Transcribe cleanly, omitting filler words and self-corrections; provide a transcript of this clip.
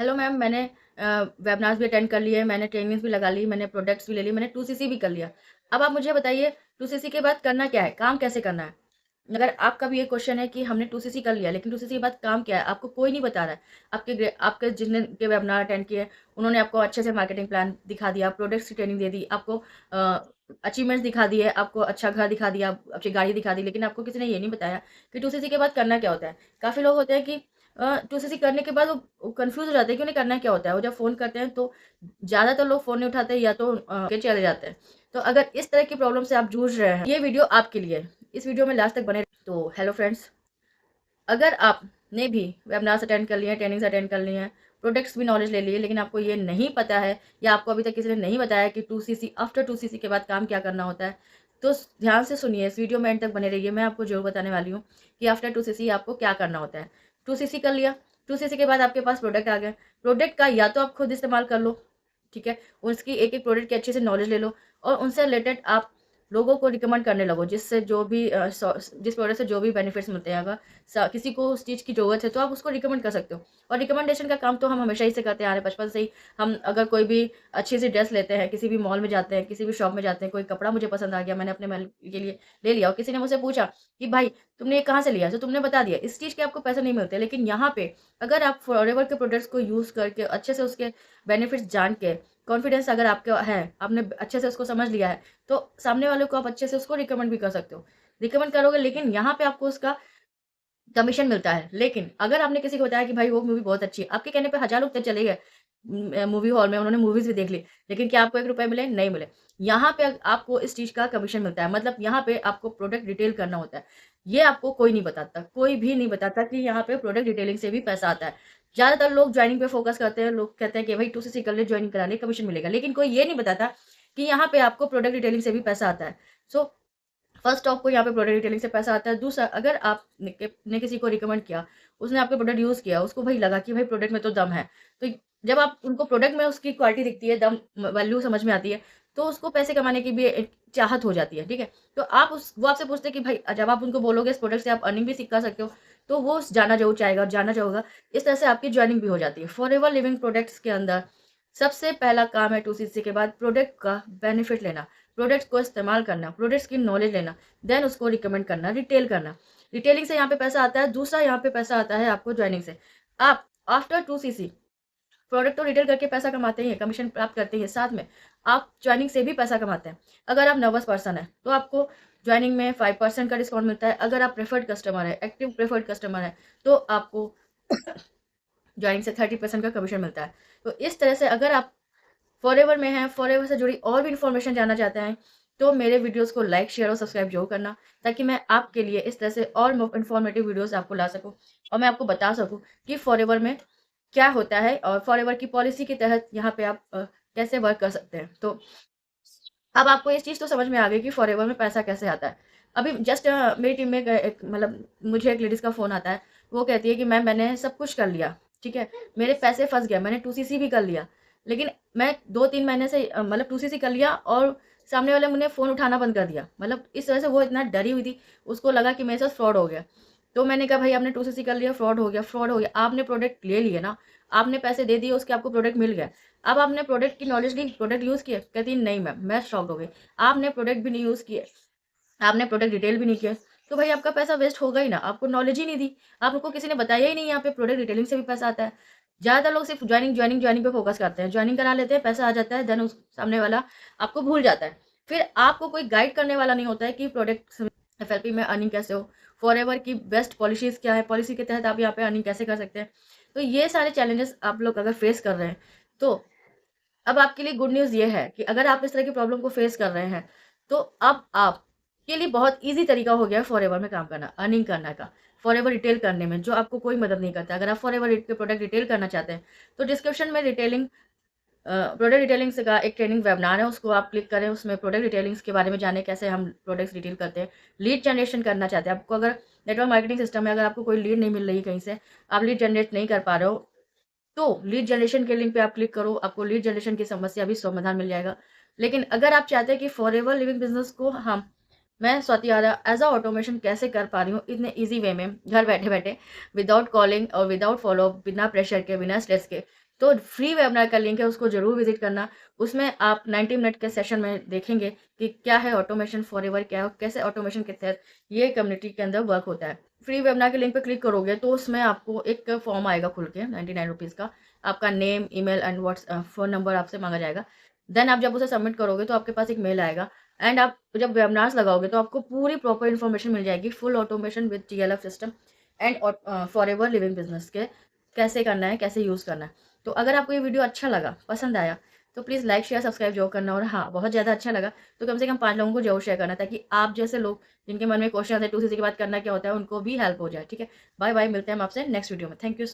Hello ma'am, मैंने webinars भी attend कर लिए, मैंने ट्रेनिंग्स भी लगा ली, मैंने प्रोडक्ट्स भी ले ली, मैंने 2सीसी भी कर लिया। अब आप मुझे बताइए 2सीसी के बाद करना क्या है? काम कैसे करना है? अगर आपका भी ये क्वेश्चन है कि हमने 2सीसी कर लिया, लेकिन 2सीसी के बाद काम क्या है? आपको कोई नहीं बता रहा है। आपके जिनने के वेबिनार अटेंड किए, उन्होंने आपको अच्छे से मार्केटिंग प्लान दिखा दिया, प्रोडक्ट्स की ट्रेनिंग दे दी, आपको अचीवमेंट्स दिखा दिए, आपको अच्छा घर दिखा दिया, अच्छी गाड़ी दिखा दी, लेकिन आपको किसी ने ये नहीं बताया कि 2सीसी के बाद करना क्या होता है। काफ़ी लोग होते हैं कि 2सीसी करने के बाद वो कन्फ्यूज़ हो जाते हैं कि उन्हें करना क्या होता है। वो जब फ़ोन करते हैं तो ज़्यादातर लोग फ़ोन नहीं उठाते या तो के चले जाते हैं। तो अगर इस तरह की प्रॉब्लम से आप जूझ रहे हैं, ये वीडियो आपके लिए है। इस वीडियो में लास्ट तक बने तो हेलो फ्रेंड्स, अगर आपने भी वेबिनार्स अटेंड कर लिए हैं, ट्रेनिंग्स अटेंड कर ली हैं, प्रोडक्ट्स भी नॉलेज ले लिए, लेकिन आपको ये नहीं पता है या आपको अभी तक किसी ने नहीं बताया कि 2सीसी आफ्टर 2सीसी के बाद काम क्या करना होता है, तो ध्यान से सुनिए, इस वीडियो में एंड तक बने रहिए। मैं आपको ज़रूर बताने वाली हूँ कि आफ्टर 2सीसी आपको क्या करना होता है। 2सीसी कर लिया, 2सीसी के बाद आपके पास प्रोडक्ट आ गया। प्रोडक्ट का या तो आप खुद इस्तेमाल कर लो, ठीक है? उसकी एक-एक प्रोडक्ट की अच्छे से नॉलेज ले लो और उनसे रिलेटेड आप लोगों को रिकमेंड करने लगो, जिससे जो भी जिस प्रोडक्ट से जो भी बेनिफिट्स मिलते हैं, अगर किसी को उस चीज़ की ज़रूरत है तो आप उसको रिकमेंड कर सकते हो। और रिकमेंडेशन का काम तो हम हमेशा ही से करते आ रहे हैं, बचपन से ही। हम अगर कोई भी अच्छी सी ड्रेस लेते हैं, किसी भी मॉल में जाते हैं, किसी भी शॉप में जाते हैं, कोई कपड़ा मुझे पसंद आ गया, मैंने अपने महल के लिए ले लिया और किसी ने मुझसे पूछा कि भाई तुमने ये कहाँ से लिया, तो तुमने बता दिया, इस चीज़ के आपको पैसे नहीं मिलते। लेकिन यहाँ पे अगर आप फॉरएवर के प्रोडक्ट्स को यूज़ करके अच्छे से उसके बेनिफिट्स जान के, कॉन्फिडेंस अगर आपके है, आपने अच्छे से उसको समझ लिया है, तो सामने वाले को आप अच्छे से उसको रिकमेंड भी कर सकते हो। रिकमेंड करोगे, लेकिन यहाँ पे आपको उसका कमीशन मिलता है। लेकिन अगर आपने किसी को बताया कि भाई वो मूवी बहुत अच्छी है, आपके कहने पे हज़ार लोग तो चले गए मूवी हॉल में, उन्होंने मूवीज़ भी देख ली, लेकिन क्या आपको ₹1 मिले? नहीं मिले। यहाँ पे आपको इस चीज़ का कमीशन मिलता है, मतलब यहाँ पे आपको प्रोडक्ट रिटेल करना होता है। ये आपको कोई नहीं बताता, कोई भी नहीं बताता कि यहाँ पे प्रोडक्ट रिटेलिंग से भी पैसा आता है। ज़्यादातर लोग जॉइनिंग पे फ़ोकस करते हैं, लोग कहते हैं कि भाई 2सीसी कर ले, जॉइनिंग करा ले, कमीशन मिलेगा। लेकिन कोई ये नहीं बताता कि यहाँ पे आपको प्रोडक्ट रिटेलिंग से भी पैसा आता है। सो फर्स्ट आपको यहाँ पे प्रोडक्ट डिटेलिंग से पैसा आता है। दूसरा, अगर आपने किसी को रिकमेंड किया, उसने आपका प्रोडक्ट यूज़ किया, उसको भाई लगा कि भाई प्रोडक्ट में तो दम है। तो जब आप उनको प्रोडक्ट में उसकी क्वालिटी दिखती है, दम वैल्यू समझ में आती है, तो उसको पैसे कमाने की भी एक चाहत हो जाती है, ठीक है? तो आप उस वो आपसे पूछते हैं कि भाई जब आप उनको बोलोगे इस प्रोडक्ट से आप अर्निंग भी सीख कर सकते हो, तो वो जाना ज़रूर चाहेगा और जानना चाहेगा। इस तरह से आपकी जॉइनिंग भी हो जाती है। फॉरएवर लिविंग प्रोडक्ट्स के अंदर सबसे पहला काम है 2सीसी के बाद प्रोडक्ट का बेनिफिट लेना, प्रोडक्ट्स को इस्तेमाल करना, प्रोडक्ट्स की नॉलेज लेना, देन उसको रिकमेंड करना, रिटेल करना। रिटेलिंग से यहाँ पे पैसा आता है। दूसरा यहाँ पे पैसा आता है आपको जॉइनिंग से। आप आफ्टर 2सीसी प्रोडक्ट तो रिटेल करके पैसा कमाते ही हैं, कमीशन प्राप्त करते ही हैं, साथ में आप जॉइनिंग से भी पैसा कमाते हैं। अगर आप नर्वस पर्सन हैं, तो आपको जॉइनिंग में 5% का डिस्काउंट मिलता है। अगर आप प्रेफर्ड कस्टमर हैं, एक्टिव प्रेफर्ड कस्टमर हैं, तो आपको जॉइनिंग से 30% का कमीशन मिलता है। तो इस तरह से अगर आप फॉरएवर में हैं, फॉरएवर से जुड़ी और भी इन्फॉर्मेशन जानना चाहते हैं, तो मेरे वीडियोज़ को लाइक, शेयर और सब्सक्राइब ज़रूर करना, ताकि मैं आपके लिए इस तरह से और इन्फॉर्मेटिव वीडियोज़ आपको ला सकूँ और मैं आपको बता सकूँ कि फॉरएवर में क्या होता है और फॉरएवर की पॉलिसी के तहत यहाँ पे आप कैसे वर्क कर सकते हैं। तो अब आपको ये चीज़ तो समझ में आ गई कि फॉरएवर में पैसा कैसे आता है। अभी जस्ट मेरी टीम में एक मतलब मुझे एक लेडीज़ का फ़ोन आता है, वो कहती है कि मैम मैंने सब कुछ कर लिया, ठीक है? मेरे पैसे फँस गए, मैंने 2सीसी भी कर लिया, लेकिन मैं 2-3 महीने से मतलब 2सीसी कर लिया और सामने वाले ने फ़ोन उठाना बंद कर दिया। मतलब इस तरह से वो इतना डरी हुई थी, उसको लगा कि मेरे साथ फ्रॉड हो गया। तो मैंने कहा भाई आपने 2सीसी कर लिया, फ्रॉड हो गया, फ्रॉड हो गया। आपने प्रोडक्ट ले लिए ना, आपने पैसे दे दिए, उसके आपको प्रोडक्ट मिल गया। अब आपने प्रोडक्ट की नॉलेज ली, प्रोडक्ट यूज़ किए? कहती नहीं मैम, मैं शॉक्ड हो गई। आपने प्रोडक्ट भी नहीं यूज़ किए, आपने प्रोडक्ट डिटेल भी नहीं किया, तो भाई आपका पैसा वेस्ट होगा ही ना, आपको नॉलेज ही नहीं दी, आपको किसी ने बताया ही नहीं यहाँ पे प्रोडक्ट डिटेलिंग से भी पैसा आता है। ज़्यादातर लोग सिर्फ जॉइनिंग पे फोकस करते हैं, जॉइनिंग करा लेते हैं, पैसा आ जाता है, देन उस सामने वाला आपको भूल जाता है। फिर आपको कोई गाइड करने वाला नहीं होता है कि प्रोडक्ट एफएलपी में अर्निंग कैसे हो, फॉरएवर की बेस्ट पॉलिसीज़ क्या है, पॉलिसी के तहत आप यहाँ पे अर्निंग कैसे कर सकते हैं। तो ये सारे चैलेंजेस आप लोग अगर फेस कर रहे हैं, तो अब आपके लिए गुड न्यूज़ ये है कि अगर आप इस तरह की प्रॉब्लम को फेस कर रहे हैं, तो अब आपके लिए बहुत ईज़ी तरीका हो गया है फॉरएवर में काम करना, अर्निंग करने का, फॉरएवर रिटेल करने में, जो आपको कोई मदद नहीं करता। अगर आप फॉरएवर के प्रोडक्ट रिटेल करना चाहते हैं, तो डिस्क्रिप्शन में प्रोडक्ट डिटेलिंग्स का एक ट्रेनिंग वेबिनार है, उसको आप क्लिक करें, उसमें प्रोडक्ट डिटेलिंग्स के बारे में जानें, कैसे हम प्रोडक्ट्स रिटेल करते हैं। लीड जनरेशन करना चाहते हैं, आपको अगर नेटवर्क मार्केटिंग सिस्टम में अगर आपको कोई लीड नहीं मिल रही कहीं से, आप लीड जनरेट नहीं कर पा रहे हो, तो लीड जनरेशन के लिंक पे आप क्लिक करो, आपको लीड जनरेशन की समस्या भी समाधान मिल जाएगा। लेकिन अगर आप चाहते हैं कि फॉरएवर लिविंग बिज़नेस को हम मैं Swati Arya as a automation कैसे कर पा रही हूँ इतने ईजी वे में, घर बैठे बैठे, विदाउट कॉलिंग और विदाउट फॉलो अप, बिना प्रेशर के, बिना स्ट्रेस के। तो फ्री वेबिनार का लिंक है, उसको जरूर विजिट करना। उसमें आप 90 मिनट के सेशन में देखेंगे कि क्या है ऑटोमेशन फॉरएवर, क्या है, कैसे ऑटोमेशन के तहत ये कम्युनिटी के अंदर वर्क होता है। फ्री वेबिनार के लिंक पे क्लिक करोगे तो उसमें आपको एक फॉर्म आएगा खुल के 99 रुपीज़ का। आपका name, email and phone number आपसे मांगा जाएगा। देन आप जब उसे सबमिट करोगे तो आपके पास एक मेल आएगा। एंड आप जब वेबिनार्स लगाओगे तो आपको पूरी प्रॉपर इन्फॉर्मेशन मिल जाएगी, full automation with TLF system and forever living business के कैसे करना है, कैसे यूज़ करना है। तो अगर आपको ये वीडियो अच्छा लगा, पसंद आया, तो प्लीज़ लाइक शेयर सब्सक्राइब जरूर करना। और हाँ, बहुत ज़्यादा अच्छा लगा तो कम से कम 5 लोगों को जरूर शेयर करना, ताकि आप जैसे लोग जिनके मन में क्वेश्चन आते हैं 2CC की बात करना क्या होता है, उनको भी हेल्प हो जाए। ठीक है, बाय बाय, मिलते हैं हम आपसे नेक्स्ट वीडियो में। Thank you.